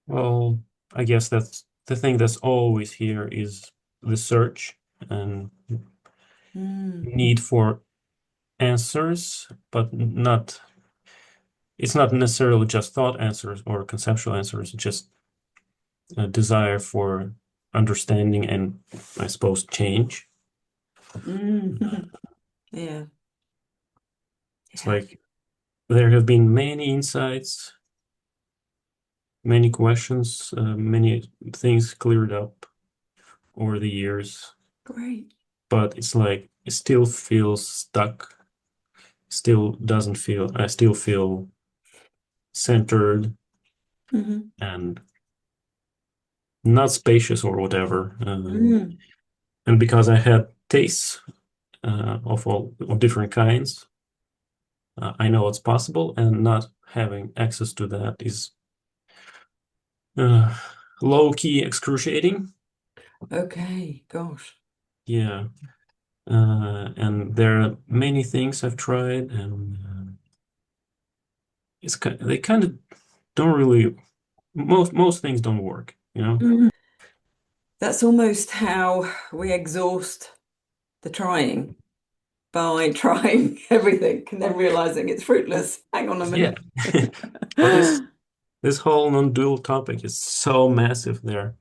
Well, I guess that's the thing that's always here is the search and Mm. need for answers, but not, it's not necessarily just thought answers or conceptual answers, just a desire for understanding and I suppose change. Mm. Yeah, It's yeah, like there have been many insights, many questions, many things cleared up over the years, great. but it's like it still feels stuck, still doesn't feel, I still feel centered Hmm. and not spacious or whatever. Mm. And because I had tastes of all of different kinds, I know it's possible, and not having access to that is uh, low key excruciating. Okay, gosh. Yeah. And there are many things I've tried, and they kind of don't really, most things don't work, you know? Mm. That's almost how we exhaust the trying by trying everything and then realizing it's fruitless. Hang on a Yeah. minute. But this whole non-dual topic is so massive there.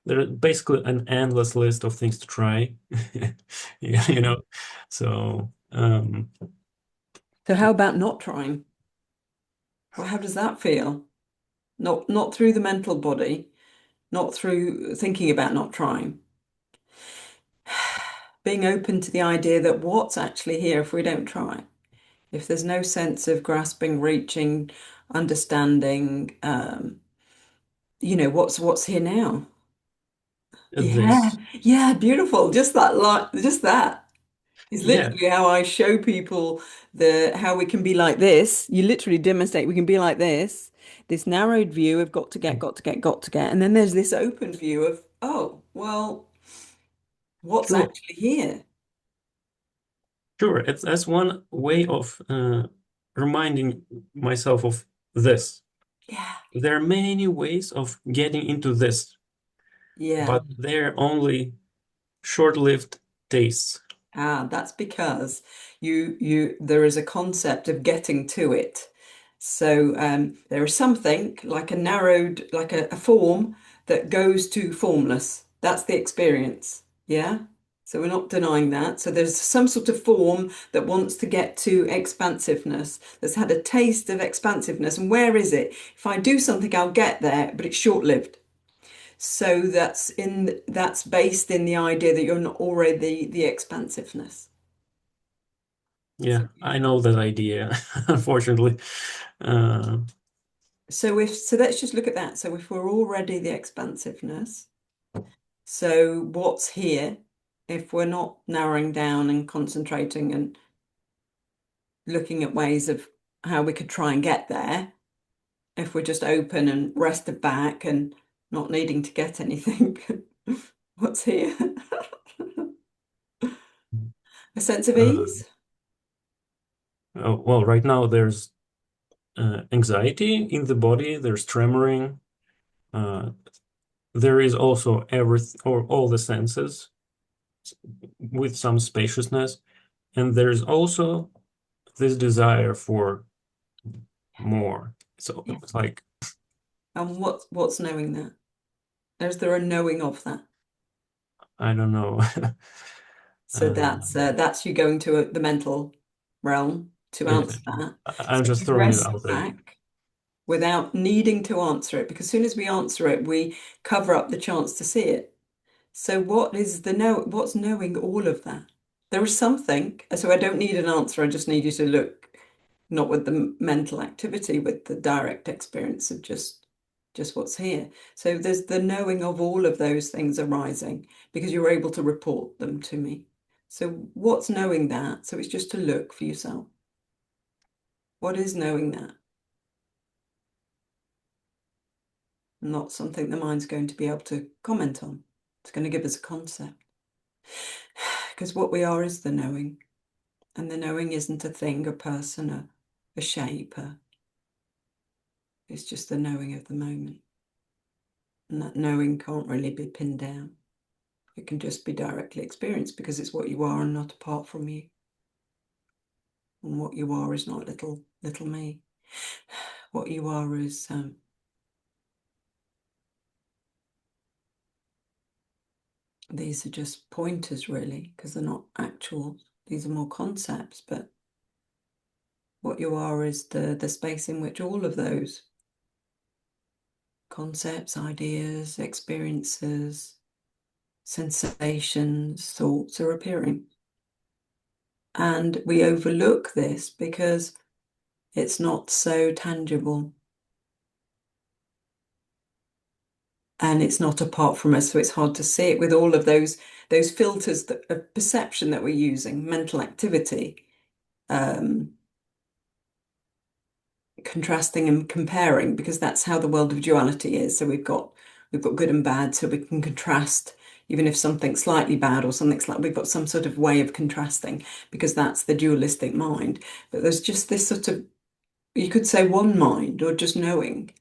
There's basically an endless list of things to try. Yeah, you know. So So how about not trying? Well, how does that feel? Not through the mental body, not through thinking about not trying. Being open to the idea that what's actually here if we don't try. If there's no sense of grasping, reaching, understanding, what's here now. Yeah, this, yeah, beautiful. Just that just that is yeah, literally how I show people the how we can be like this. You literally demonstrate we can be like this narrowed view of got to get, got to get, got to get, and then there's this open view of, oh, well, what's sure, actually here? sure. That's one way of reminding myself of this. Yeah, There are many ways of getting into this, yeah. but they're only short-lived tastes. Ah, that's because there is a concept of getting to it. So there is something like a narrowed, like a form that goes to formless. That's the experience. Yeah. So we're not denying that. So there's some sort of form that wants to get to expansiveness, that's had a taste of expansiveness. And where is it? If I do something, I'll get there, but it's short-lived. So that's based in the idea that you're not already the expansiveness. So, Yeah, I know that idea, unfortunately. Uh, so let's just look at that. So if we're already the expansiveness, so what's here if we're not narrowing down and concentrating and looking at ways of how we could try and get there, if we're just open and rested back and not needing to get anything, what's here? A sense of uh, ease? well, right now there's anxiety in the body, there's tremoring, uh, there is also everything or all the senses with some spaciousness, and there's also this desire for more. So Yeah. it's like, And what's knowing that? Is there a knowing of that? I don't know. So uh, that's you going to the mental realm to yeah, answer that. I'm So just you throwing it rest out there. back without needing to answer it, because as soon as we answer it, we cover up the chance to see it. So what's knowing all of that? There is something. So I don't need an answer. I just need you to look, not with the mental activity, with the direct experience of just what's here. So there's the knowing of all of those things arising because you're able to report them to me. So what's knowing that? So it's just to look for yourself. What is knowing that? Not something the mind's going to be able to comment on. It's going to give us a concept. Because what we are is the knowing. And the knowing isn't a thing, a person, a shape. It's just the knowing of the moment. And that knowing can't really be pinned down. It can just be directly experienced because it's what you are and not apart from you. And what you are is not little me. What you are is these are just pointers, really, because they're not actual. These are more concepts, but what you are is the space in which all of those concepts, ideas, experiences, sensations, thoughts are appearing. And we overlook this because it's not so tangible. And it's not apart from us, so it's hard to see it with all of those filters of perception that we're using, mental activity, contrasting and comparing, because that's how the world of duality is. So we've got good and bad, so we can contrast, even if something's slightly bad or something's like, we've got some sort of way of contrasting, because that's the dualistic mind. But there's just this sort of, you could say, one mind, or just knowing,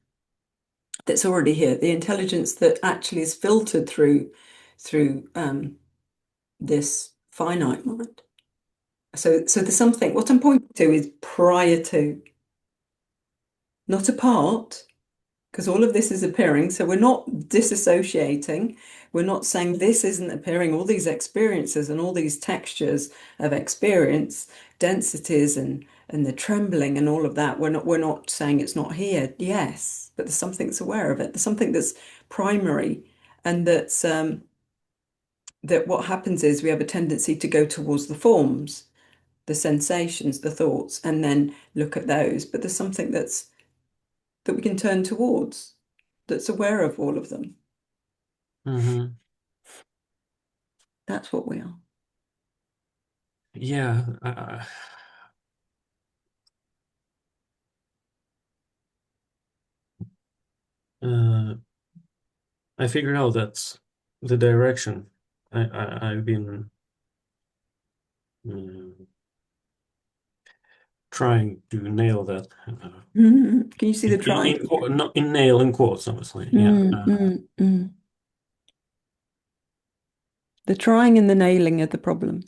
that's already here, the intelligence that actually is filtered through this finite mind. So there's something, what I'm pointing to is prior to, not apart, because all of this is appearing. So we're not disassociating. We're not saying this isn't appearing. All these experiences and all these textures of experience, densities and the trembling and all of that. We're not saying it's not here. Yes, but there's something that's aware of it. There's something that's primary, and that's that what happens is we have a tendency to go towards the forms, the sensations, the thoughts, and then look at those. But there's something that we can turn towards, that's aware of all of them. Mm-hmm. That's what we are. Yeah. Uh, I figured out that's the direction I've been uh, trying to nail that. Can you see the trying? Not in nail in quotes, obviously. Yeah. Mm, mm, mm. The trying and the nailing are the problem,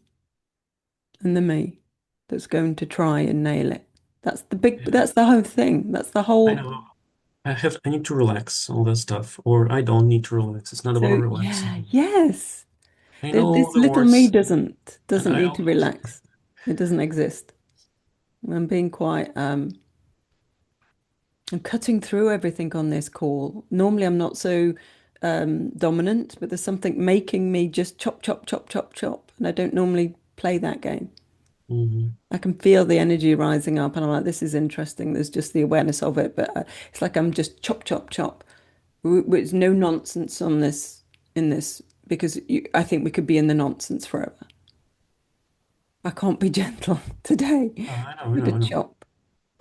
and the me that's going to try and nail it. Yeah. That's the whole thing. That's the I whole. know. I need to relax, all that stuff, or I don't need to relax. It's not about So yeah, relaxing. yes. I know This the little me words. doesn't I need to always. relax. It doesn't exist. I'm being quite I'm cutting through everything on this call. Normally, I'm not so dominant, but there's something making me just chop, chop, chop, chop, chop. And I don't normally play that game. Mhm. I can feel the energy rising up, and I'm like, this is interesting. There's just the awareness of it, but it's like I'm just chop, chop, chop. There's no nonsense on this in this because I think we could be in the nonsense forever. I can't be gentle today. Oh, I know, I'm I going know, to I know. chop.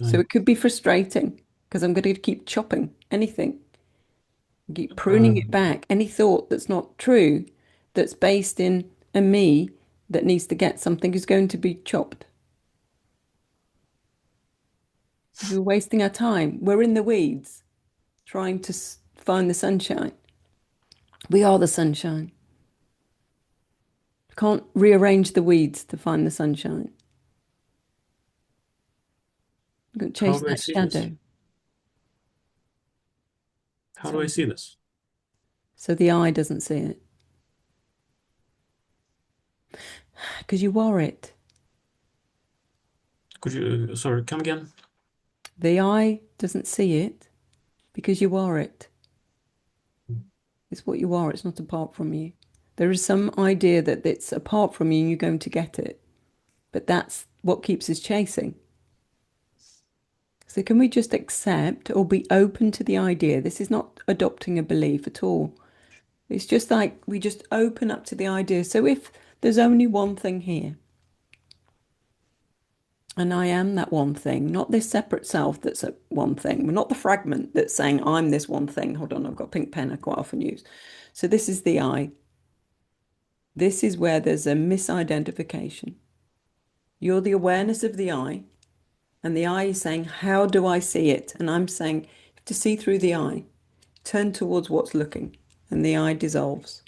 So Right. it could be frustrating because I'm going to keep chopping anything. Keep pruning it Um, back. Any thought that's not true, that's based in a me that needs to get something is going to be chopped. We're wasting our time. We're in the weeds trying to find the sunshine. We are the sunshine. Can't rearrange the weeds to find the sunshine. You've got to how chase do I that see this? shadow. How do I So, see this? so the eye doesn't see it because you are it. Could you, sorry, come again? The eye doesn't see it because you are it. It's what you are. It's not apart from you. There is some idea that it's apart from you and you're going to get it. But that's what keeps us chasing. So can we just accept or be open to the idea? This is not adopting a belief at all. It's just like we just open up to the idea. So if there's only one thing here, and I am that one thing, not this separate self that's a one thing. We're not the fragment that's saying I'm this one thing. Hold on, I've got a pink pen I quite often use. So this is the I. This is where there's a misidentification. You're the awareness of the I, and the I is saying, how do I see it? And I'm saying, to see through the I, turn towards what's looking. and the I dissolves.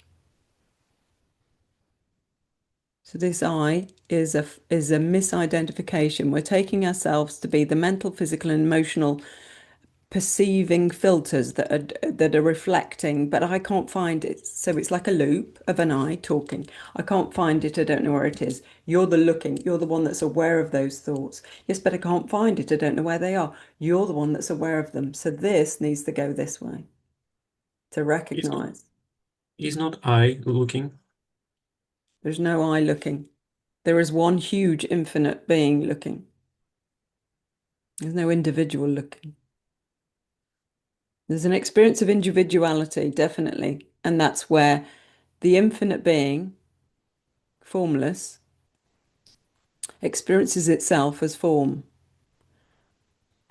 So this I is a misidentification. We're taking ourselves to be the mental, physical, and emotional perceiving filters that are reflecting, but I can't find it. So it's like a loop of an I talking. I can't find it. I don't know where it is. You're the looking. You're the one that's aware of those thoughts. Yes, but I can't find it. I don't know where they are. You're the one that's aware of them. So this needs to go this way to Is not recognize. is not I looking? There's no I looking. There is one huge infinite being looking. There's no individual looking. There's an experience of individuality, definitely. And that's where the infinite being, formless, experiences itself as form.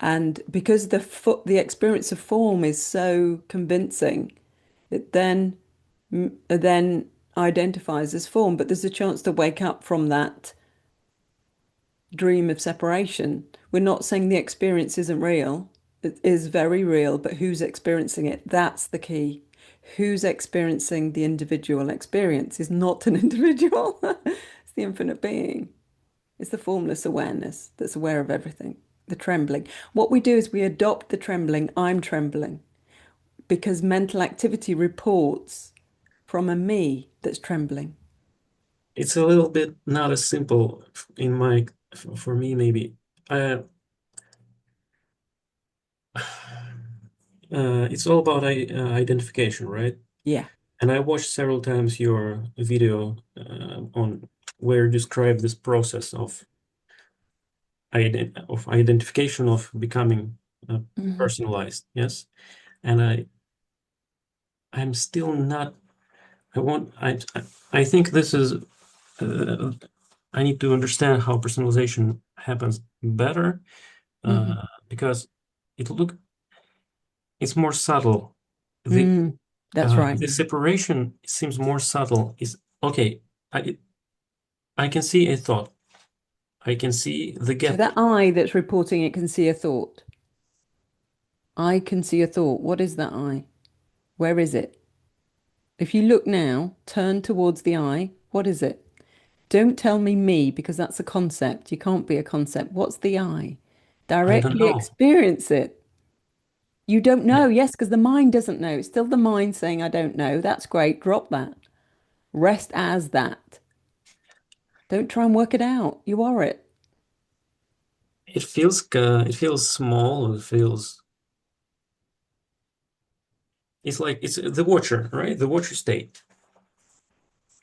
And because the experience of form is so convincing, it then identifies as form. But there's a chance to wake up from that dream of separation. We're not saying the experience isn't real. It is very real, but who's experiencing it? That's the key. Who's experiencing the individual experience is not an individual. It's the infinite being. It's the formless awareness that's aware of everything. The trembling. What we do is we adopt the trembling. I'm trembling because mental activity reports from a me that's trembling. It's a little bit not as simple in my for me maybe. Uh, it's all about identification, right? Yeah. And I watched several times your video on where you describe this process of identification of becoming Mhm. personalized. Yes, and I'm still not. I want. I think this is. Uh, I need to understand how personalization happens better Mhm. because it look it's more subtle. The Mm, that's right. the separation seems more subtle. Is okay. I can see a thought. I can see the So gap. that I that's reporting it can see a thought. I can see a thought. What is that I? Where is it? If you look now, turn towards the I. What is it? Don't tell me because that's a concept. You can't be a concept. What's the I? I don't Directly know. experience it. You don't I, know. Yes, because the mind doesn't know. It's still the mind saying, I don't know. That's great. Drop that. Rest as that. Don't try and work it out. You are it. it feels small. It feels it's like it's the watcher, right? The watcher state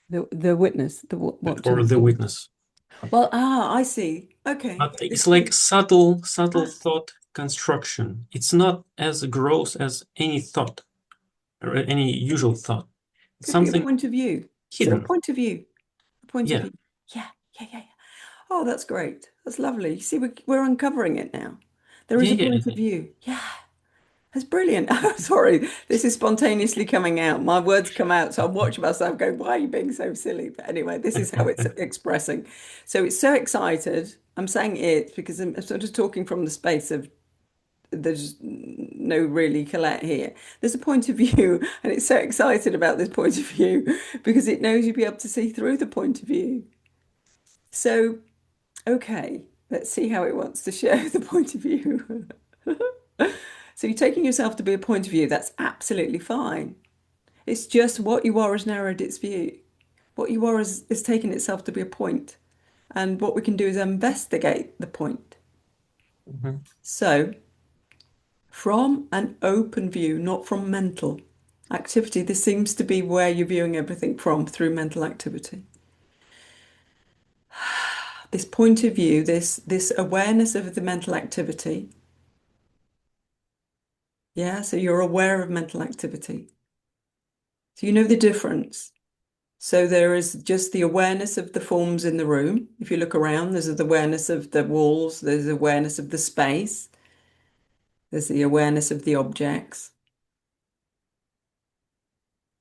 The witness, the watching or the thought. witness. Well, I see. Okay. But it's This, like subtle ah, thought construction. It's not as gross as any thought or any usual thought. It's could be a something point of view. So a hidden. point of view. A point of Yeah, view. Yeah, yeah. Oh, that's great. That's lovely. You see, we're uncovering it now. There is a yeah. point of view. Yeah, that's brilliant. Oh, sorry, this is spontaneously coming out. My words come out, so I'm watching myself going, why are you being so silly? But anyway, this is how it's expressing. So it's so excited. I'm saying it because I'm sort of talking from the space of there's no really Collette here. There's a point of view, and it's so excited about this point of view because it knows you'll be able to see through the point of view. So okay, let's see how it wants to show the point of view. So you're taking yourself to be a point of view, that's absolutely fine. It's just what you are has narrowed its view. What you are is taking itself to be a point. And what we can do is investigate the point. Mhm. So, from an open view, not from mental activity, this seems to be where you're viewing everything from through mental activity. This point of view, this awareness of the mental activity. Yeah, so you're aware of mental activity. So you know the difference. So there is just the awareness of the forms in the room. If you look around, there's the awareness of the walls, there's awareness of the space, there's the awareness of the objects.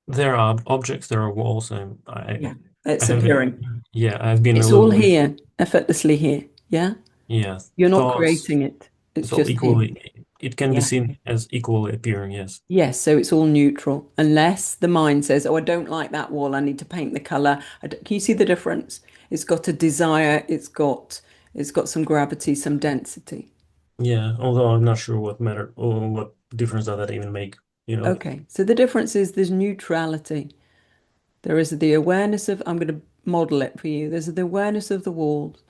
There are objects, there are walls, and Yeah, I it's have appearing. been, yeah, I've been a It's all little bit, here, effortlessly here. Yeah, yeah, you're not thoughts. creating it. It's So just here. equally, it can be Yeah. seen as equally appearing, yes. Yes, so it's all neutral, unless the mind says, "Oh, I don't like that wall. I need to paint the color." Can you see the difference? It's got a desire. It's got some gravity, some density. Yeah, although I'm not sure what matter or what difference does that even make, you know? Okay, so the difference is there's neutrality. There is the awareness of, I'm going to model it for you. There's the awareness of the walls.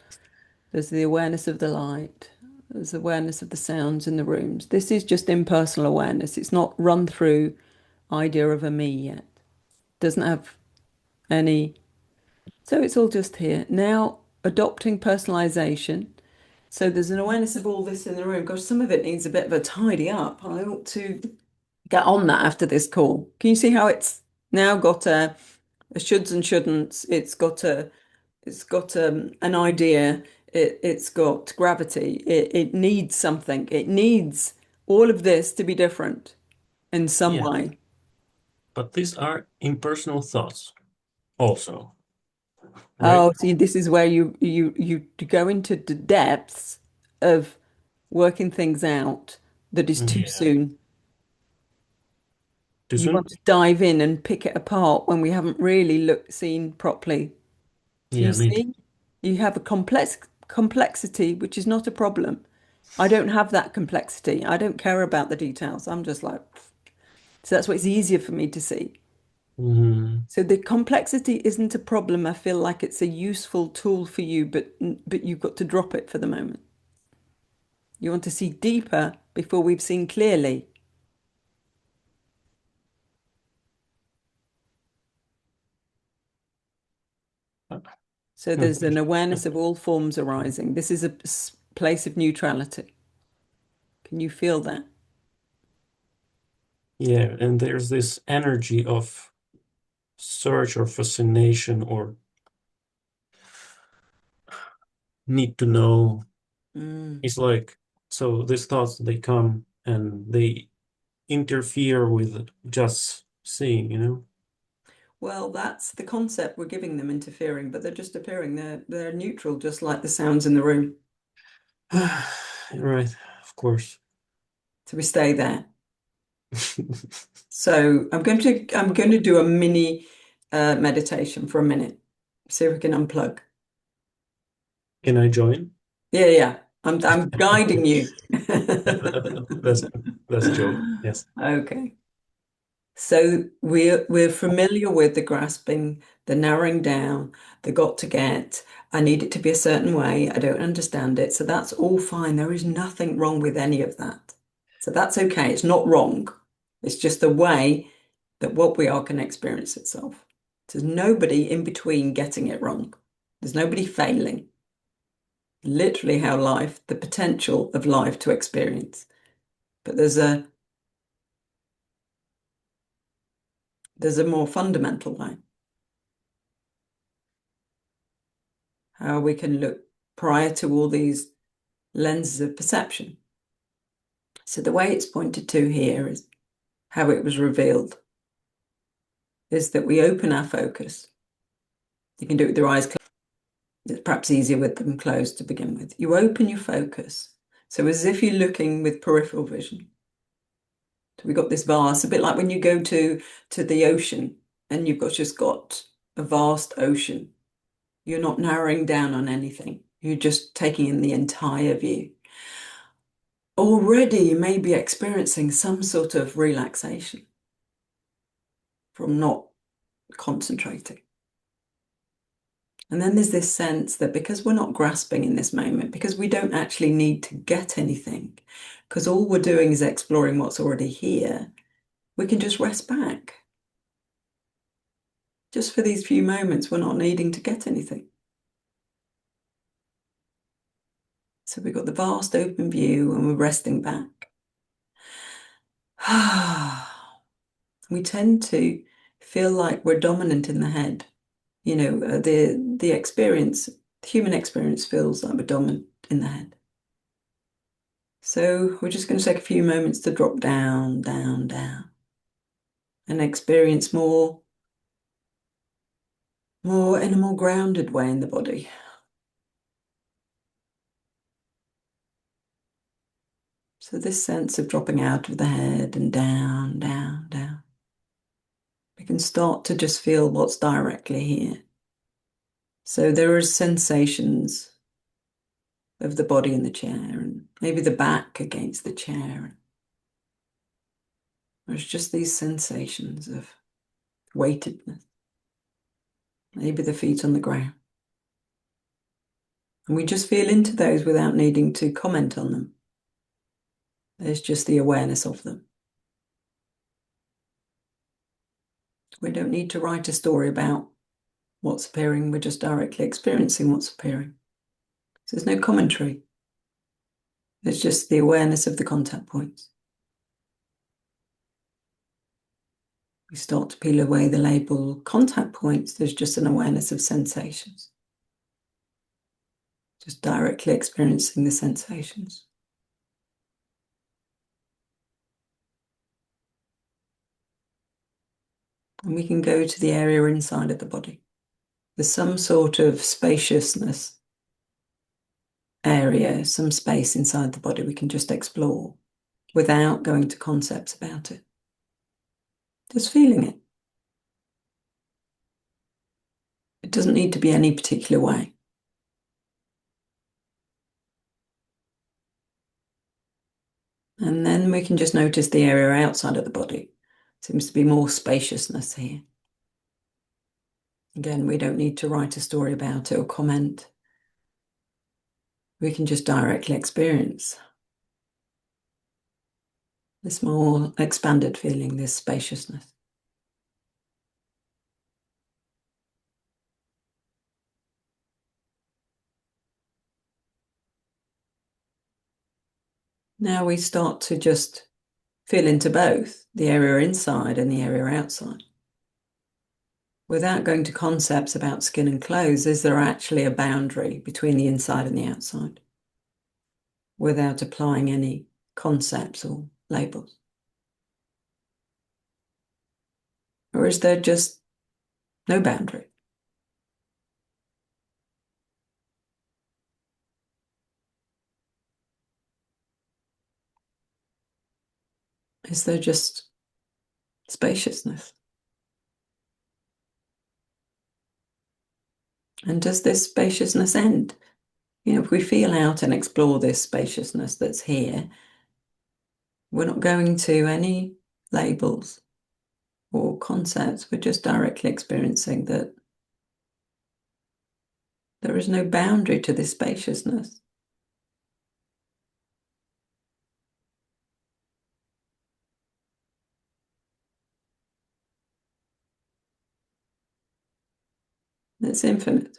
There's the awareness of the light. There's awareness of the sounds in the rooms. This is just impersonal awareness. It's not run through idea of a me yet. Doesn't have any. So it's all just here. Now, adopting personalization. So there's an awareness of all this in the room. Gosh, some of it needs a bit of a tidy up. I ought to get on that after this call. Can you see how it's now got a shoulds and shouldn'ts? It's got an idea. It's got gravity. It needs something. It needs all of this to be different in some Yeah, way. but these are impersonal thoughts also, right? Oh, see, this is where you go into the depths of working things out that is too Yeah. soon. Too You want soon? to dive in and pick it apart when we haven't really seen properly. Do you Yeah, maybe. see? You have a complexity, which is not a problem. I don't have that complexity. I don't care about the details. I'm just like, so that's why it's easier for me to see. Hmm. So the complexity isn't a problem. I feel like it's a useful tool for you, but you've got to drop it for the moment. You want to see deeper before we've seen clearly. So there's an awareness of all forms arising. This is a place of neutrality. Can you feel that? Yeah, and there's this energy of search or fascination or need to know. Mm. It's like, so these thoughts, they come and they interfere with just seeing, you know? Well, that's the concept we're giving them interfering, but they're just appearing. They're neutral, just like the sounds in the room. Right, of course. So we stay there. So I'm going to do a mini meditation for a minute. See if we can unplug. Can I join? Yeah, yeah. I'm guiding you. That's that's a joke. Yes. Okay. So we're familiar with the grasping, the narrowing down, the got to get. I need it to be a certain way. I don't understand it. So that's all fine. There is nothing wrong with any of that. So that's okay. It's not wrong. It's just the way that what we are can experience itself. There's nobody in between getting it wrong. There's nobody failing. Literally how life, the potential of life to experience. But there's a more fundamental way. How we can look prior to all these lenses of perception. So the way it's pointed to here is how it was revealed is that we open our focus. You can do it with your eyes closed. It's perhaps easier with them closed to begin with. You open your focus. So as if you're looking with peripheral vision. So we've got this vast, a bit like when you go to the ocean and just got a vast ocean. You're not narrowing down on anything. You're just taking in the entire view. Already you may be experiencing some sort of relaxation from not concentrating. And then there's this sense that because we're not grasping in this moment, because we don't actually need to get anything, because all we're doing is exploring what's already here, we can just rest back. Just for these few moments, we're not needing to get anything. So we've got the vast open view and we're resting back. We tend to feel like we're dominant in the head. The experience, the human experience feels like we're dominant in the head. So we're just going to take a few moments to drop down, down, down, and experience more in a more grounded way in the body. So this sense of dropping out of the head and down, down, down. We can start to just feel what's directly here. So there are sensations of the body in the chair, and maybe the back against the chair. There's just these sensations of weightedness. Maybe the feet on the ground. And we just feel into those without needing to comment on them. There's just the awareness of them. We don't need to write a story about what's appearing. We're just directly experiencing what's appearing. So there's no commentary. There's just the awareness of the contact points. We start to peel away the label contact points. There's just an awareness of sensations. Just directly experiencing the sensations. And we can go to the area inside of the body. There's some sort of spaciousness area, some space inside the body we can just explore without going to concepts about it. Just feeling it. It doesn't need to be any particular way. And then we can just notice the area outside of the body. Seems to be more spaciousness here. Again, we don't need to write a story about it or comment. We can just directly experience this more expanded feeling, this spaciousness. Now we start to just feel into both, the area inside and the area outside. Without going to concepts about skin and clothes, is there actually a boundary between the inside and the outside? Without applying any concepts or labels? Or is there just no boundary? Is there just spaciousness? And does this spaciousness end? You know, if we feel out and explore this spaciousness that's here, we're not going to any labels or concepts. We're just directly experiencing that there is no boundary to this spaciousness. It's infinite.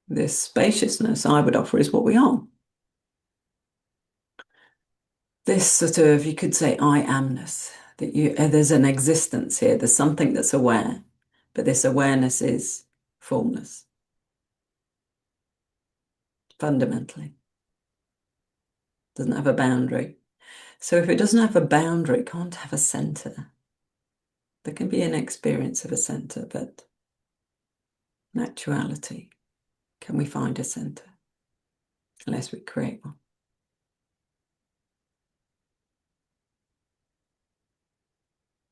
This spaciousness, I would offer, is what we are. This sort of, you could say, I amness, that there's an existence here, there's something that's aware, but this awareness is formless, fundamentally. Doesn't have a boundary. So if it doesn't have a boundary, it can't have a center. There can be an experience of a center, but in actuality, can we find a center? Unless we create one.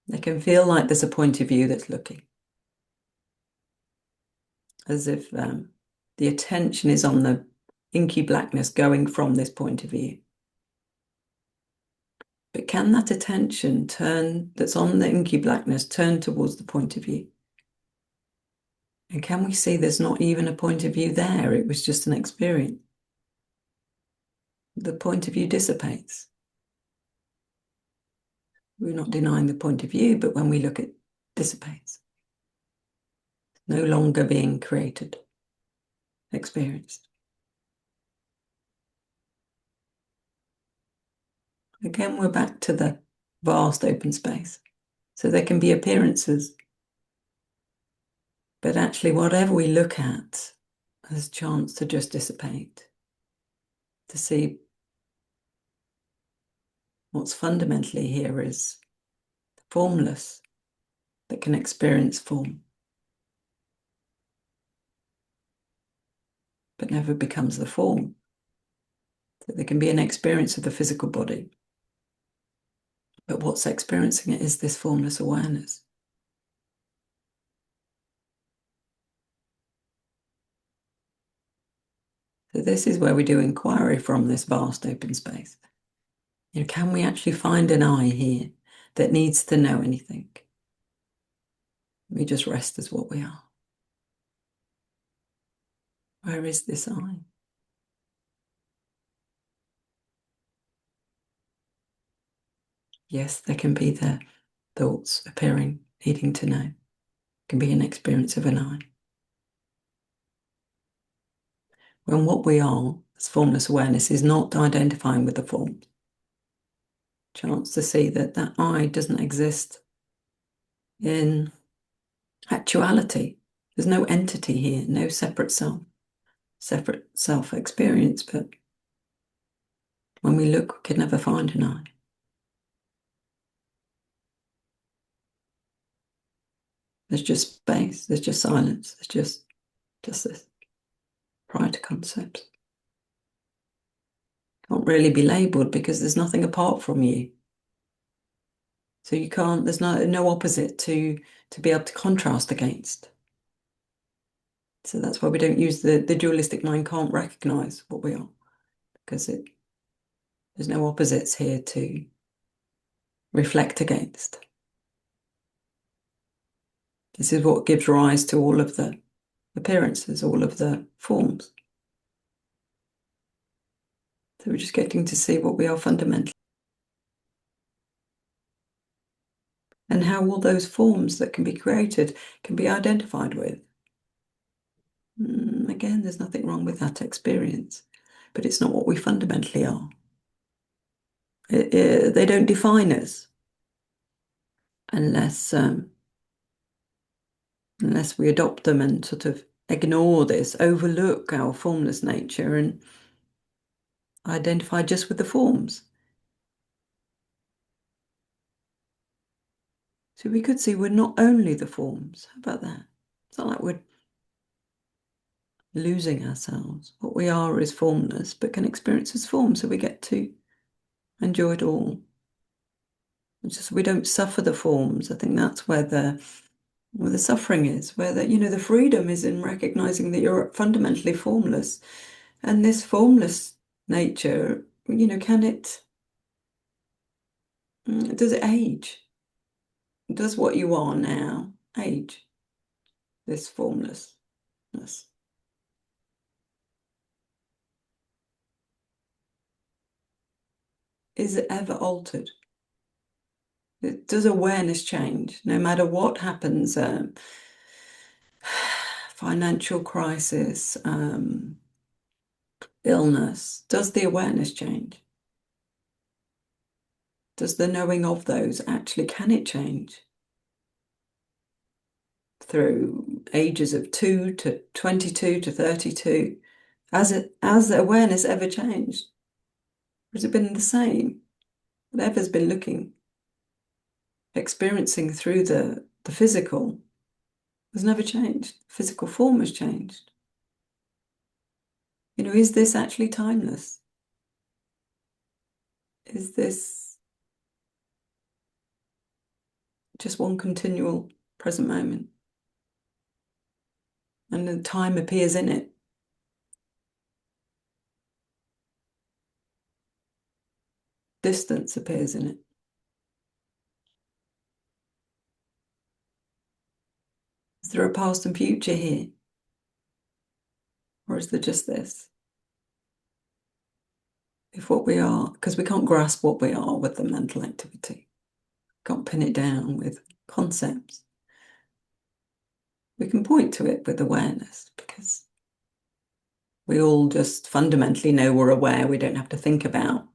They can feel like there's a point of view that's looking. As if the attention is on the inky blackness going from this point of view. But can that attention that's on the inky blackness turn towards the point of view? And can we see there's not even a point of view there? It was just an experience. The point of view dissipates. We're not denying the point of view, but when we look, it dissipates. No longer being created, experienced. Again, we're back to the vast open space. So there can be appearances. But actually, whatever we look at has a chance to just dissipate. To see What's fundamentally here is formless that can experience form, but never becomes the form. So there can be an experience of the physical body, but what's experiencing it is this formless awareness. So this is where we do inquiry from this vast open space. Can we actually find an I here that needs to know anything? We just rest as what we are. Where is this I? Yes, there can be the thoughts appearing, needing to know. It can be an experience of an I. When what we are, as formless awareness, is not identifying with the forms. Chance to see that that I doesn't exist in actuality. There's no entity here, no separate self experience, but when we look, we can never find an I. There's just space, there's just silence, there's just this prior to concepts. Can't really be labeled because there's nothing apart from you. So you can't, there's no opposite to be able to contrast against. So that's why we don't use the dualistic mind can't recognize what we are, because there's no opposites here to reflect against. This is what gives rise to all of the appearances, all of the forms. So we're just getting to see what we are fundamentally. And how all those forms that can be created can be identified with. Again, there's nothing wrong with that experience, but it's not what we fundamentally are. They don't define us unless we adopt them and sort of ignore this, overlook our formless nature and identify just with the forms. So we could see we're not only the forms. How about that? It's not like we're losing ourselves. What we are is formless, but can experience as form, so we get to enjoy it all. It's just we don't suffer the forms. I think that's where the suffering is, where the freedom is in recognizing that you're fundamentally formless. And this formless nature, does it age? Does what you are now age? This formlessness. Is it ever altered? Does awareness change? No matter what happens, financial crisis, illness, does the awareness change? Does the knowing of those actually, can it change? Through ages of 2 to 22 to 32, has the awareness ever changed? Or has it been the same? Whatever's been experiencing through the physical has never changed. Physical form has changed. Is this actually timeless? Is this just one continual present moment? And then time appears in it. Distance appears in it. Is there a past and future here? Or is there just this? If what we are, because we can't grasp what we are with the mental activity, can't pin it down with concepts. We can point to it with awareness because we all just fundamentally know we're aware. We don't have to think about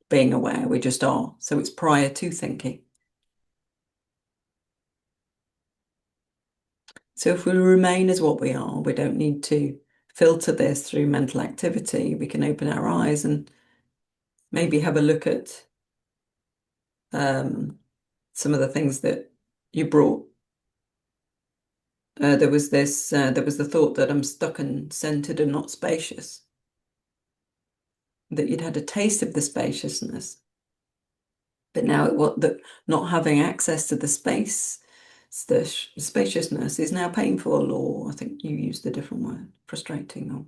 being aware, we just are. So it's prior to thinking. So if we remain as what we are, we don't need to filter this through mental activity. We can open our eyes and maybe have a look at some of the things that you brought. There was the thought that I'm stuck and centered and not spacious, that you'd had a taste of the spaciousness, but now what that not having access to the space, the spaciousness is now painful, or I think you used a different word, frustrating, or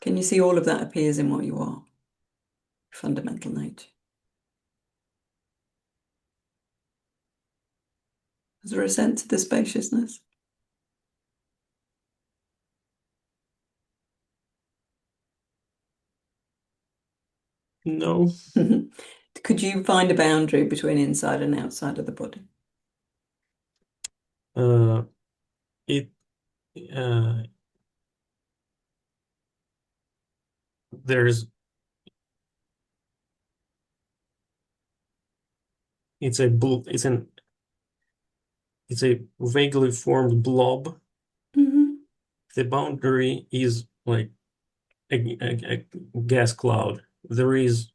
can you see all of that appears in what you are, fundamental nature? Is there a sense of the spaciousness? No. Could you find a boundary between inside and outside of the body? Uh, it uh, there's it's a it's a vaguely formed blob. Hmm. The boundary is like a gas cloud. There is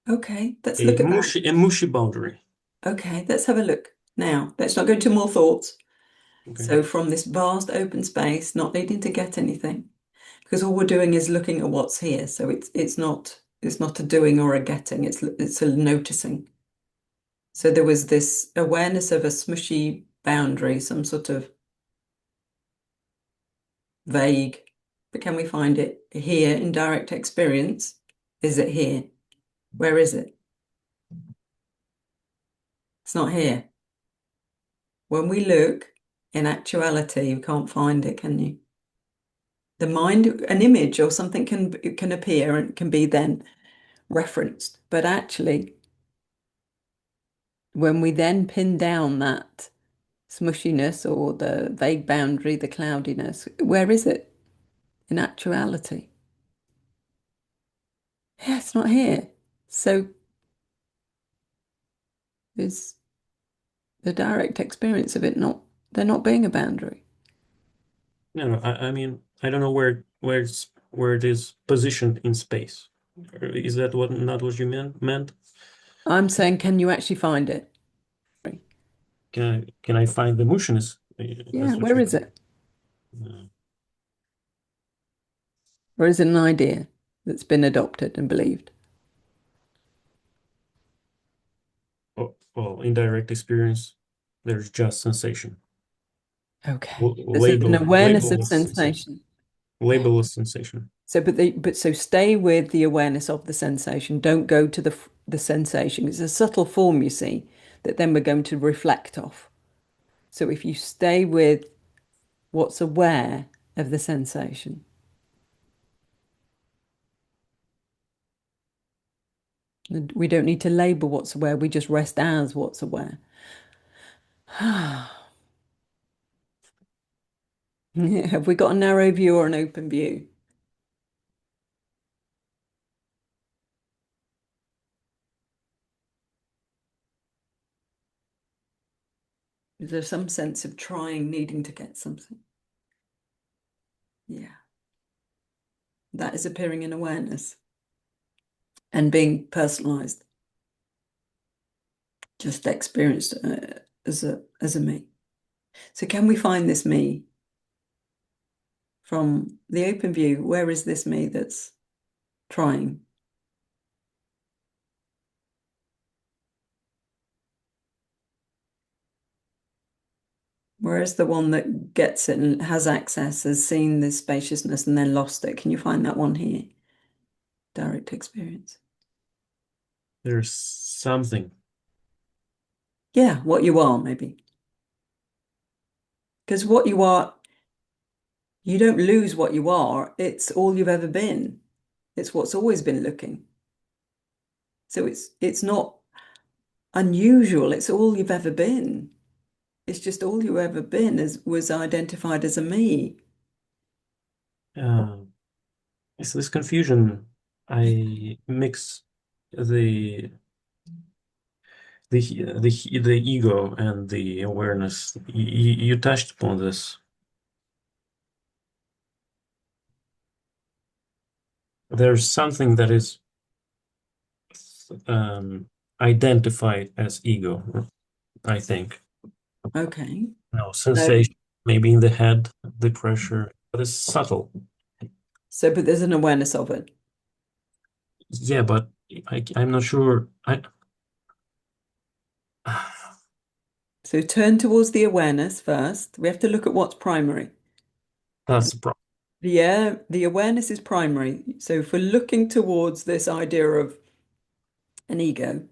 Okay, let's look at that. a mushy boundary. Okay, let's have a look. Now, let's not go into more thoughts. Okay. So from this vast open space, not needing to get anything, because all we're doing is looking at what's here. So it's not a doing or a getting, it's a noticing. So there was this awareness of a smushy boundary, some sort of vague, but can we find it here in direct experience? Is it here? Where is it? It's not here. When we look, in actuality, you can't find it, can you? The mind, an image or something can appear and can be then referenced. But actually, when we then pin down that smushiness or the vague boundary, the cloudiness, where is it in actuality? Yeah, it's not here. So is the direct experience of it not there not being a boundary? No, I mean I don't know where it is positioned in space. Is that what not what you meant? I'm saying, can you actually find it? Can I find the motions? Yeah, That's what where you is it? uh, Or is it an idea that's been adopted and believed? well, indirect experience. There's just sensation. Okay. There's an awareness of Labelless sensation. sensation. Labelless sensation. So, but stay with the awareness of the sensation. Don't go to the sensation. It's a subtle form, you see, that then we're going to reflect off. So if you stay with what's aware of the sensation, and we don't need to label what's aware. We just rest as what's aware. Have we got a narrow view or an open view? Is there some sense of trying, needing to get something? Yeah, that is appearing in awareness and being personalized, just experienced as a me. So can we find this me from the open view? Where is this me that's trying? Where is the one that gets it and has access, has seen this spaciousness and then lost it? Can you find that one here? Direct experience. There's something. Yeah, what you are, maybe. Because what you are, you don't lose what you are. It's all you've ever been. It's what's always been looking. So it's not unusual. It's all you've ever been. It's just all you've ever been was identified as a me. Uh, it's this confusion. I mix the the ego and the awareness. You touched upon this. There's something that is um, identified as ego, I think. Okay. No, So, sensation, maybe in the head, the pressure, but it's subtle. but there's an awareness of it. Yeah, but I'm not sure. So turn towards the awareness first. We have to look at what's primary. That's the problem. Yeah, the awareness is primary. So if we're looking towards this idea of an ego,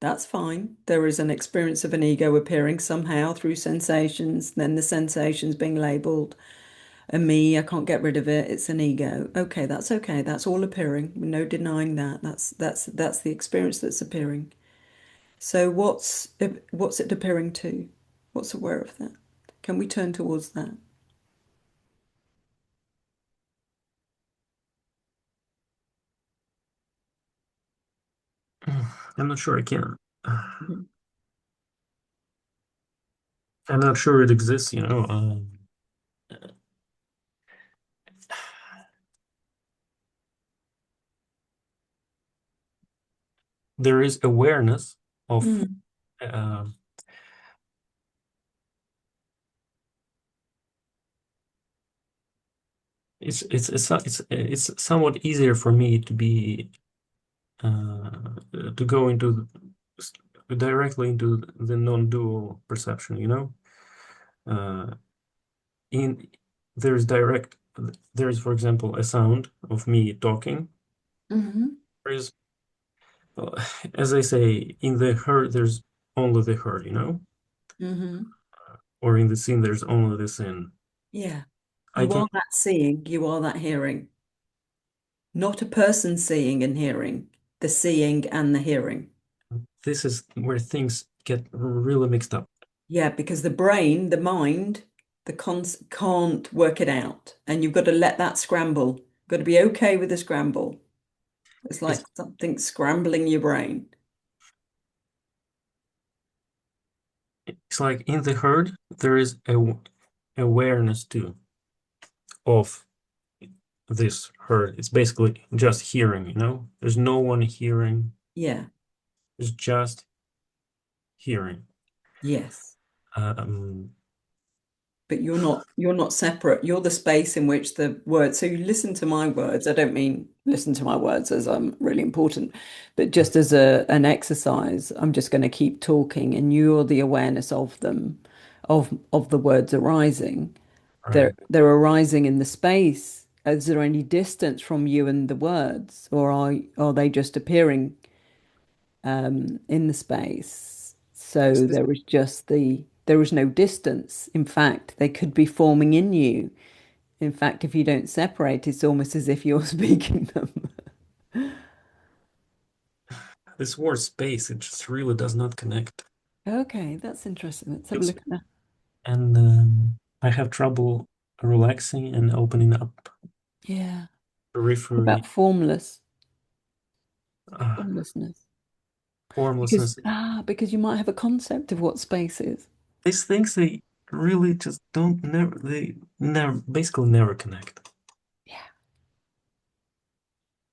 that's fine. There is an experience of an ego appearing somehow through sensations, then the sensations being labeled a me, I can't get rid of it, it's an ego. Okay, that's okay. That's all appearing. No denying that. That's the experience that's appearing. So what's it appearing to? What's aware of that? Can we turn towards that? I'm not sure I can. Mhm. I'm not sure it exists, there is awareness of Mm, uh, it's somewhat easier for me to be to go into directly into the non-dual perception, Uh, in there's direct there's for example a sound of me talking. hmm There is, as I say, in the herd there's only the herd, hmm or in the scene there's only the scene. Yeah. I You can are that seeing, you are that hearing. Not a person seeing and hearing, the seeing and the hearing. This is where things get really mixed up. Yeah, because the brain, the mind, the cons can't work it out. And you've got to let that scramble. You've got to be okay with the scramble. It's It's like something scrambling your brain. it's like in the herd there is a awareness too of this herd. It's basically just hearing, There's no one hearing. Yeah. It's just hearing. Yes. Um, But you're not separate. You're the space in which the words. So you listen to my words. I don't mean listen to my words as I'm really important, but just as an exercise, I'm just going to keep talking and you're the awareness of them, of the words arising. They're right. they're arising in the space. Is there any distance from you and the words, or are they just appearing in the space? Is So this there is no distance. In fact, they could be forming in you. In fact, if you don't separate, it's almost as if you're speaking them. this word space? It just really does not connect. Okay, that's interesting. Let's have a Feels- look at that. And I have trouble relaxing and opening up Yeah. What periphery, about formless, uh, formlessness? formlessness. Because you might have a concept of what space is. These things they really just don't never they never basically never connect. Yeah.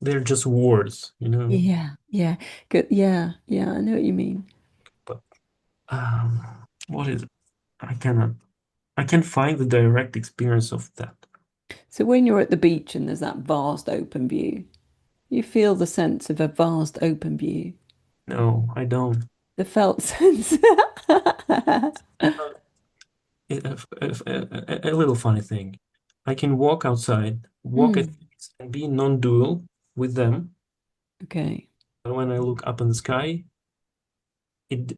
They're just words. Yeah, yeah, good. Yeah, yeah, I know what you mean. But what is it? I cannot. I can find the direct experience of that. So when you're at the beach and there's that vast open view, you feel the sense of a vast open view, No, I don't. the felt sense. Uh, a little funny thing. I can walk outside, walk at Hmm. things, and be non-dual with them. Okay. And when I look up in the sky, it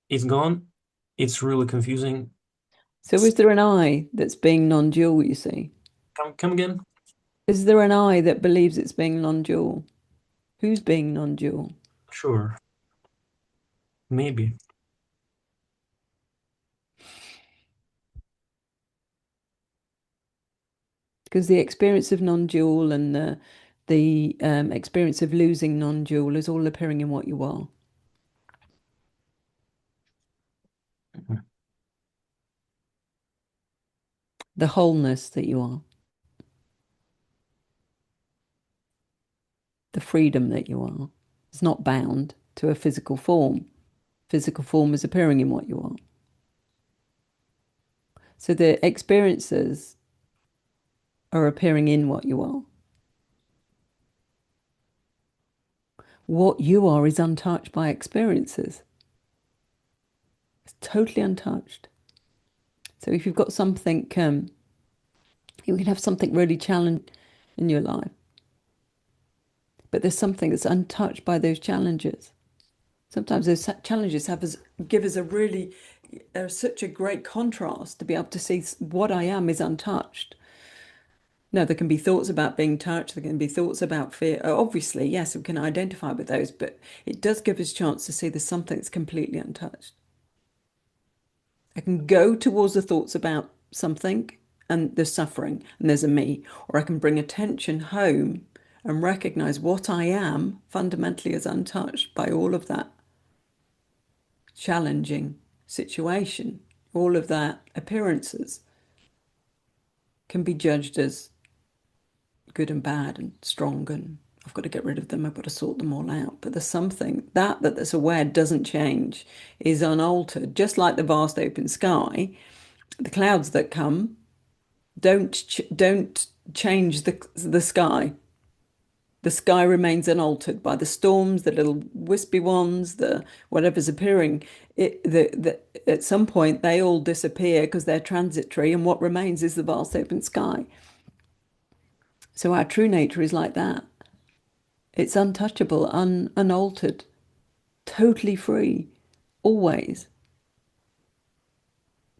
it's gone. It's really confusing. So is there an I that's being non-dual, you see? Come again? Is there an I that believes it's being non-dual? Who's being non-dual? Sure, maybe. Because the experience of non-dual and the experience of losing non-dual is all appearing in what you are, the wholeness that you are, the freedom that you are, It's not bound to a physical form. Physical form is appearing in what you are. So the experiences are appearing in what you are. What you are is untouched by experiences. It's totally untouched. So if you've got something, you can have something really challenging in your life, but there's something that's untouched by those challenges. Sometimes those challenges give us a really such a great contrast to be able to see what I am is untouched. No, there can be thoughts about being touched. There can be thoughts about fear. Obviously, yes, we can identify with those, but it does give us a chance to see there's something that's completely untouched. I can go towards the thoughts about something and there's suffering and there's a me, or I can bring attention home and recognize what I am fundamentally as untouched by all of that challenging situation, all of that appearances can be judged as good and bad and strong, and I've got to get rid of them, I've got to sort them all out. But there's something that's aware doesn't change, is unaltered, just like the vast open sky. The clouds that come don't change the sky. The sky remains unaltered by the storms, the little wispy ones, the whatever's appearing. At some point, they all disappear because they're transitory, and what remains is the vast open sky. So our true nature is like that. It's untouchable, unaltered, totally free, always.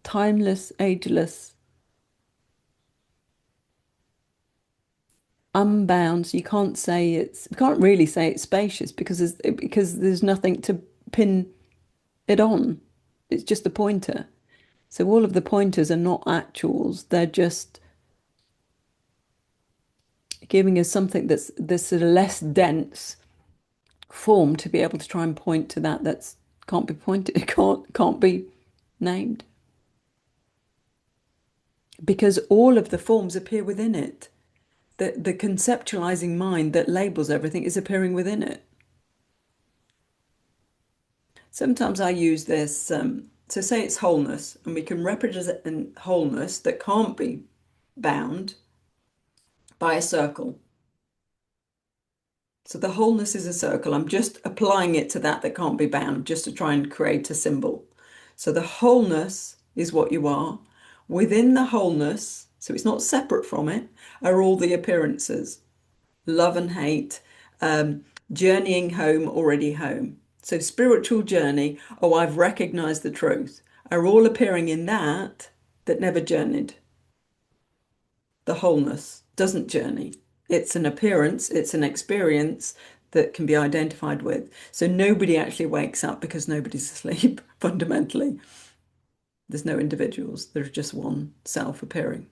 Timeless, ageless, unbound. So you can't really say it's spacious because there's nothing to pin it on. It's just a pointer. So all of the pointers are not actuals. They're just giving us something that's sort of less dense form to be able to try and point to that's can't be pointed, it can't be named. Because all of the forms appear within it. The conceptualizing mind that labels everything is appearing within it. Sometimes I use this, so say it's wholeness, and we can represent wholeness that can't be bound by a circle. So the wholeness is a circle. I'm just applying it to that can't be bound, just to try and create a symbol. So the wholeness is what you are. Within the wholeness, so it's not separate from it, are all the appearances. Love and hate, journeying home, already home. So spiritual journey, oh, I've recognized the truth, are all appearing in that never journeyed. The wholeness doesn't journey. It's an appearance, it's an experience that can be identified with. So nobody actually wakes up because nobody's asleep, fundamentally. There's no individuals, there's just one self appearing.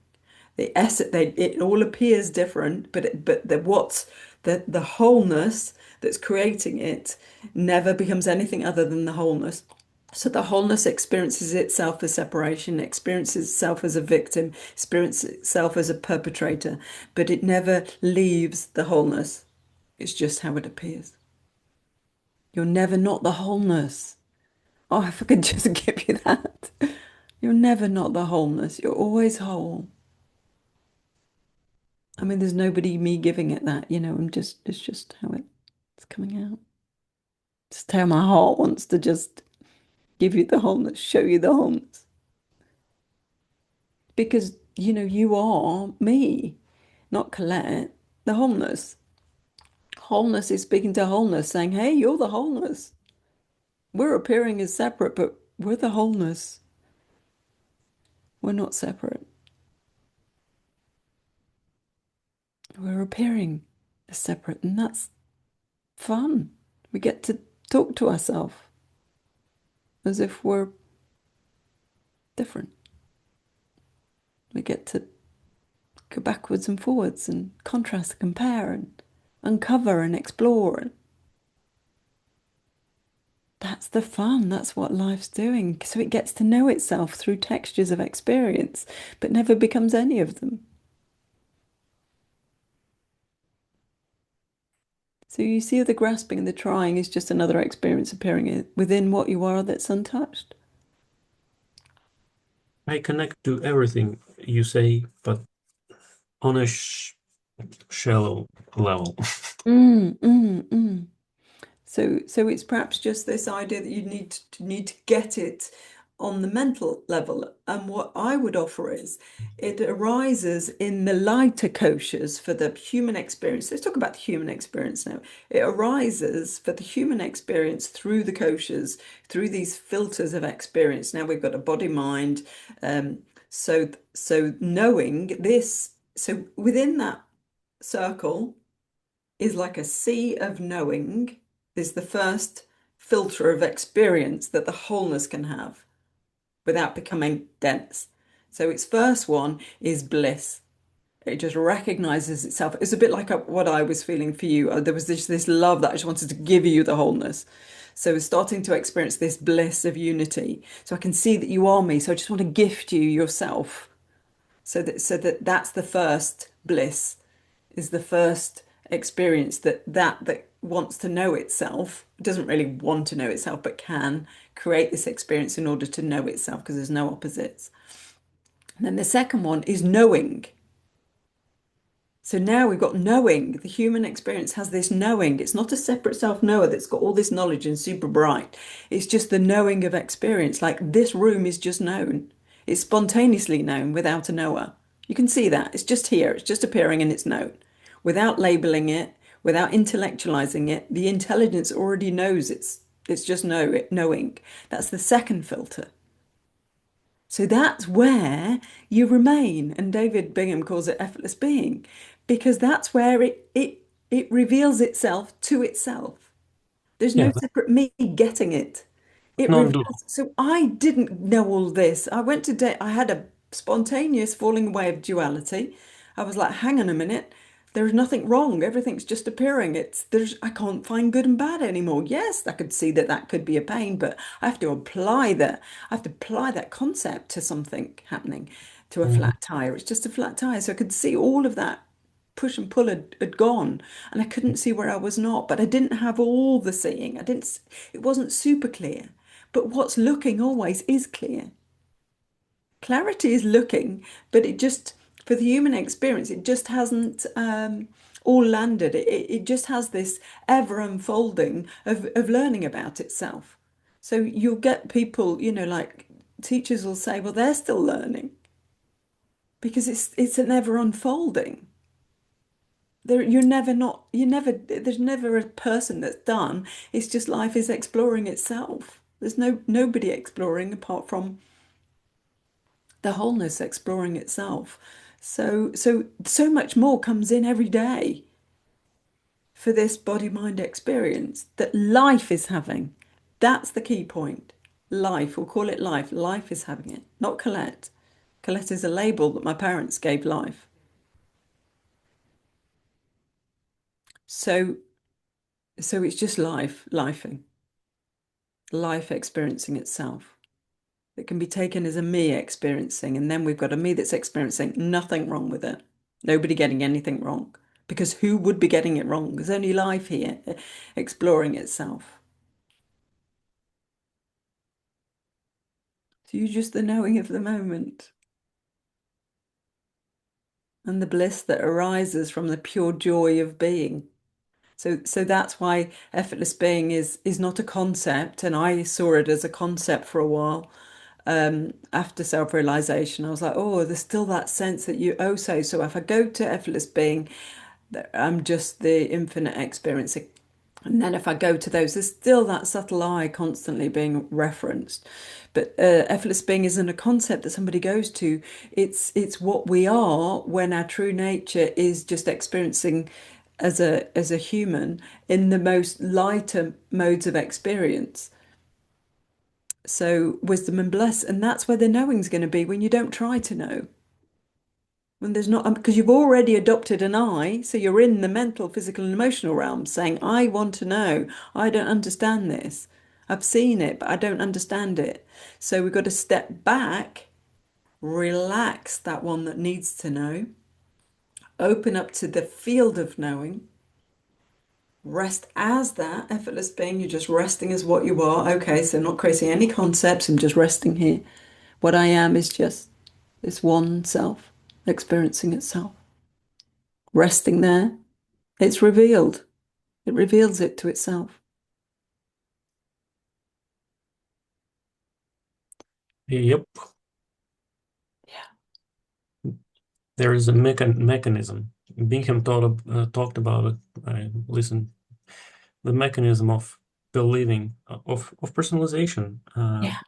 It all appears different, but the wholeness that's creating it never becomes anything other than the wholeness. So the wholeness experiences itself as separation, experiences itself as a victim, experiences itself as a perpetrator, but it never leaves the wholeness. It's just how it appears. You're never not the wholeness. Oh, if I could just give you that. You're never not the wholeness. You're always whole. I mean, there's nobody me giving it that, it's just how it's coming out. Just how my heart wants to just give you the wholeness, show you the wholeness. Because, you are me, not Collette, the wholeness. Wholeness is speaking to wholeness, saying, hey, you're the wholeness. We're appearing as separate, but we're the wholeness. We're not separate. We're appearing as separate, and that's fun. We get to talk to ourselves as if we're different. We get to go backwards and forwards and contrast and compare and uncover and explore. And that's the fun. That's what life's doing. So it gets to know itself through textures of experience, but never becomes any of them. So you see the grasping and the trying is just another experience appearing within what you are that's untouched. I connect to everything you say, but on a shallow level. Mm, mm, mm. So it's perhaps just this idea that you need to get it on the mental level. And what I would offer is it arises in the lighter koshas for the human experience. Let's talk about the human experience now. It arises for the human experience through the koshas, through these filters of experience. Now we've got a body mind. So knowing this, so within that circle is like a sea of knowing is the first filter of experience that the wholeness can have without becoming dense. So its first one is bliss. It just recognizes itself. It's a bit like what I was feeling for you. There was this love that I just wanted to give you the wholeness. So starting to experience this bliss of unity. So I can see that you are me. So I just want to gift you yourself. So that's the first bliss, is the first experience that wants to know itself. It doesn't really want to know itself, but can create this experience in order to know itself because there's no opposites. And then the second one is knowing. So now we've got knowing. The human experience has this knowing. It's not a separate self-knower that's got all this knowledge and super bright. It's just the knowing of experience. Like this room is just known. It's spontaneously known without a knower. You can see that. It's just here. It's just appearing and it's known. Without labeling it, without intellectualizing it, the intelligence already knows it's just knowing. That's the second filter. So that's where you remain. And David Bingham calls it effortless being, because that's where it reveals itself to itself. There's no Yeah, separate me getting it. It non-dual. reveals. So I didn't know all this. I went to date. I had a spontaneous falling away of duality. I was like, hang on a minute. There's nothing wrong. Everything's just appearing. I can't find good and bad anymore. Yes, I could see that that could be a pain, but I have to apply that concept to something happening, to a Mhm. flat tire. It's just a flat tire. So I could see all of that push and pull had gone, and I couldn't see where I was not, but I didn't have all the seeing. It wasn't super clear. But what's looking always is clear. Clarity is looking, but it just, for the human experience, it just hasn't all landed. It just has this ever unfolding of learning about itself. So you'll get people, like teachers will say, well, they're still learning because it's an ever unfolding. There's never a person that's done. It's just life is exploring itself. There's nobody exploring apart from the wholeness exploring itself. So much more comes in every day for this body mind experience that life is having. That's the key point. Life, we'll call it life. Life is having it, not Collette. Collette is a label that my parents gave life. So so it's just lifing, life experiencing itself. It can be taken as a me experiencing, and then we've got a me that's experiencing nothing wrong with it. Nobody getting anything wrong. Because who would be getting it wrong? There's only life here exploring itself. So you're just the knowing of the moment and the bliss that arises from the pure joy of being. So that's why effortless being is not a concept, and I saw it as a concept for a while. After self-realization, I was like, oh, there's still that sense that you so. So if I go to effortless being, I'm just the infinite experiencing. And then if I go to those, there's still that subtle I constantly being referenced. But effortless being isn't a concept that somebody goes to. It's what we are when our true nature is just experiencing as a human in the most lighter modes of experience. So wisdom and bliss, and that's where the knowing's going to be when you don't try to know. When there's not, because you've already adopted an I, so you're in the mental, physical, and emotional realm saying, I want to know. I don't understand this. I've seen it, but I don't understand it. So we've got to step back, relax that one that needs to know, open up to the field of knowing, rest as that effortless being. You're just resting as what you are. Okay, so not creating any concepts. I'm just resting here. What I am is just this one self experiencing itself. Resting there, it's revealed. It reveals it to itself. Yep. Yeah. There is a mechanism. Bingham talked about it. I listened. The mechanism of believing of personalization. Yeah.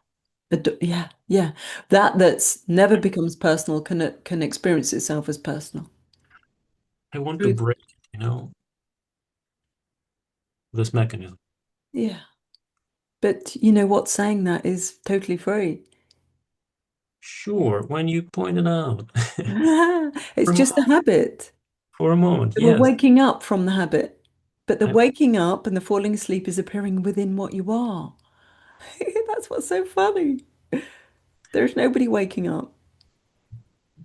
Yeah. Yeah. That's never becomes personal can experience itself as personal. I want to Truth. break, this mechanism. Yeah. But you know what? Saying that is totally free. Sure, when you point it out. It's For a just a moment, habit. for a moment, We're yes. waking up from the habit. But the I, waking up and the falling asleep is appearing within what you are. That's what's so funny. There's nobody waking up.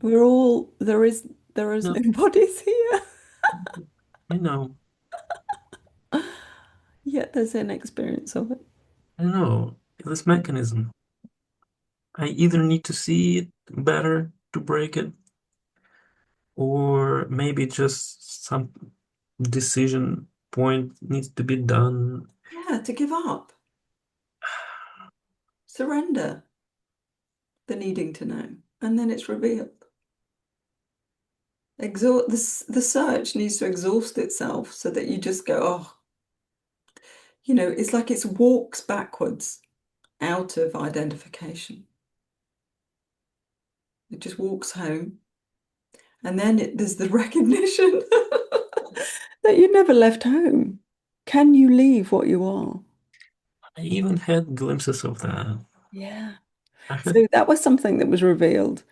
We're all there is no, no bodies here. I know. Yet there's an experience of it. I know. This mechanism. I either need to see it better to break it, or maybe just some decision point needs to be done. Yeah, to give up. Surrender the needing to know. And then it's revealed. Exhaust the search needs to exhaust itself so that you just go, oh, it's like it walks backwards out of identification. It just walks home. And then there's the recognition that you never left home. Can you leave what you are? I even had glimpses of that. Yeah. I had, So that was something that was revealed,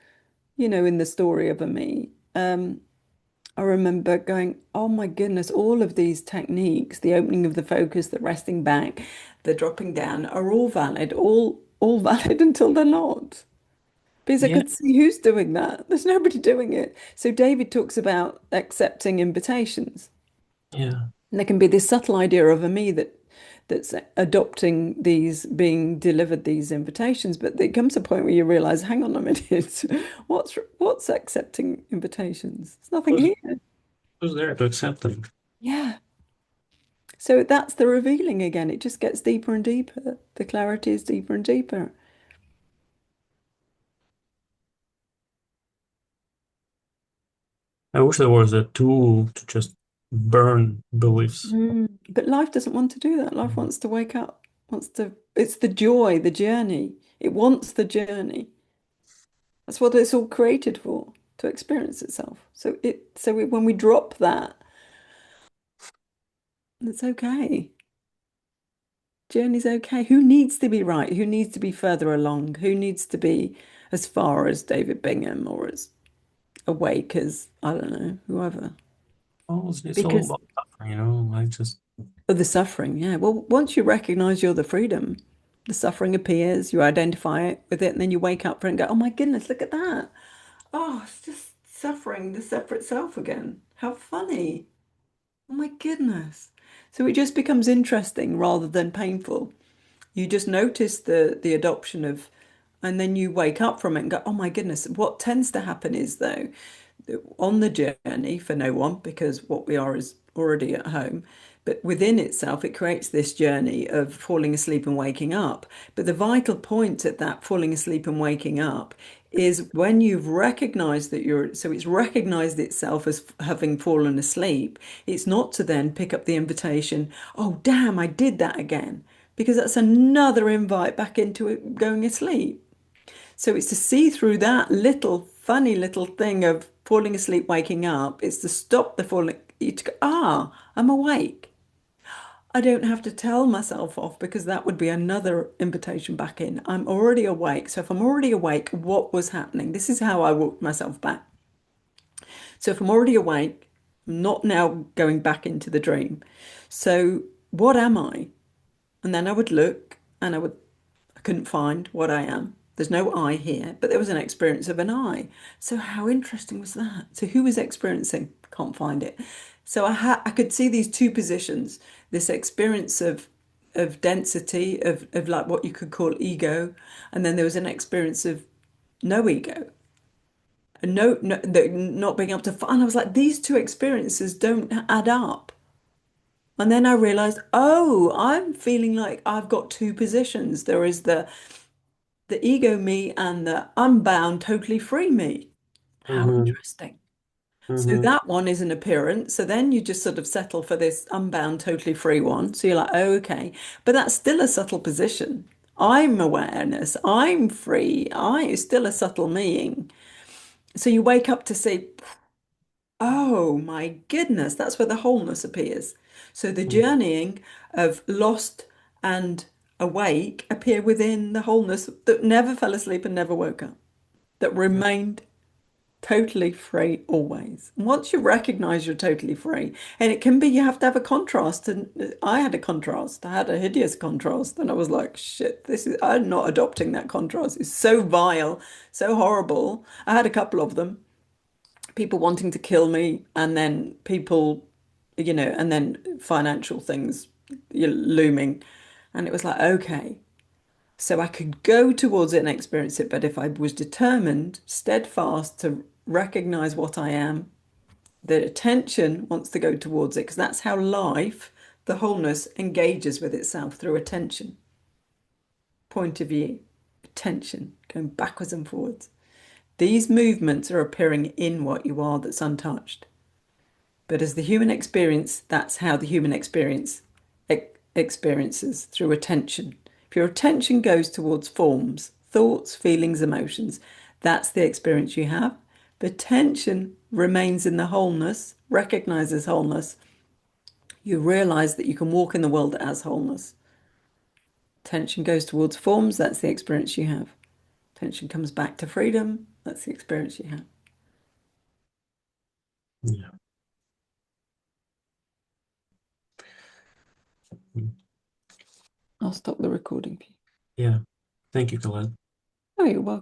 in the story of a me. I remember going, oh my goodness, all of these techniques, the opening of the focus, the resting back, the dropping down, are all valid, all valid until they're not. Because I yeah, could see who's doing that. There's nobody doing it. So David talks about accepting invitations. yeah. And there can be this subtle idea of a me that's adopting these, being delivered these invitations, but there comes a point where you realize, hang on a minute, what's accepting invitations? There's nothing Who's, here. who's there to accept them? Yeah. So that's the revealing again. It just gets deeper and deeper. The clarity is deeper and deeper. I wish there was a tool to just burn beliefs. But life doesn't want to do that. Life wants to wake up, it's the joy, the journey. It wants the journey. That's what it's all created for, to experience itself. When we drop that, it's okay. Journey's okay. Who needs to be right? Who needs to be further along? Who needs to be as far as David Bingham or as awake as, I don't know, whoever? Oh, it's all Because about suffering, I just, of the suffering, yeah. Well, once you recognize you're the freedom, the suffering appears, you identify it with it, and then you wake up from it and go, oh my goodness, look at that. Oh, it's just suffering, the separate self again. How funny. Oh my goodness. So it just becomes interesting rather than painful. You just notice the adoption of, and then you wake up from it and go, oh my goodness. What tends to happen is though, on the journey for no one, because what we are is already at home, but within itself, it creates this journey of falling asleep and waking up. But the vital point at that falling asleep and waking up is when you've recognized that so it's recognized itself as having fallen asleep. It's not to then pick up the invitation, oh, damn, I did that again, because that's another invite back into it going asleep. So it's to see through that little funny little thing of falling asleep, waking up. It's to stop the falling, you to go, I'm awake. I don't have to tell myself off because that would be another invitation back in. I'm already awake. So if I'm already awake, what was happening? This is how I walked myself back. So if I'm already awake, I'm not now going back into the dream. So what am I? And then I would look and I couldn't find what I am. There's no I here, but there was an experience of an I. So how interesting was that? So who was experiencing? Can't find it. So I could see these two positions, this experience of density, of like what you could call ego, and then there was an experience of no ego. And not being able to find. I was like, these two experiences don't add up. And then I realized, oh, I'm feeling like I've got two positions. There is the ego me and the unbound, totally free me. How Mm-hmm. interesting. So Mm-hmm. that one is an appearance. So then you just sort of settle for this unbound, totally free one. So you're like, oh, okay. But that's still a subtle position. I'm awareness. I'm free. I still a subtle meing. So you wake up to say, oh my goodness, that's where the wholeness appears. So the journeying of lost and awake appear within the wholeness that never fell asleep and never woke up, that remained totally free always. And once you recognize you're totally free, and it can be you have to have a contrast. And I had a contrast. I had a hideous contrast. And I was like, shit, I'm not adopting that contrast. It's so vile, so horrible. I had a couple of them, people wanting to kill me, and then people, and then financial things looming. And it was like, okay, so I could go towards it and experience it, but if I was determined, steadfast to recognize what I am, the attention wants to go towards it, because that's how life, the wholeness, engages with itself, through attention, point of view, attention, going backwards and forwards. These movements are appearing in what you are that's untouched. But as the human experience, that's how the human experiences, through attention. If your attention goes towards forms, thoughts, feelings, emotions, that's the experience you have. But attention remains in the wholeness, recognizes wholeness. You realize that you can walk in the world as wholeness. Attention goes towards forms, that's the experience you have. Attention comes back to freedom, that's the experience you have. Yeah. I'll stop the recording. Yeah. Thank you, Collette. Oh, you're welcome.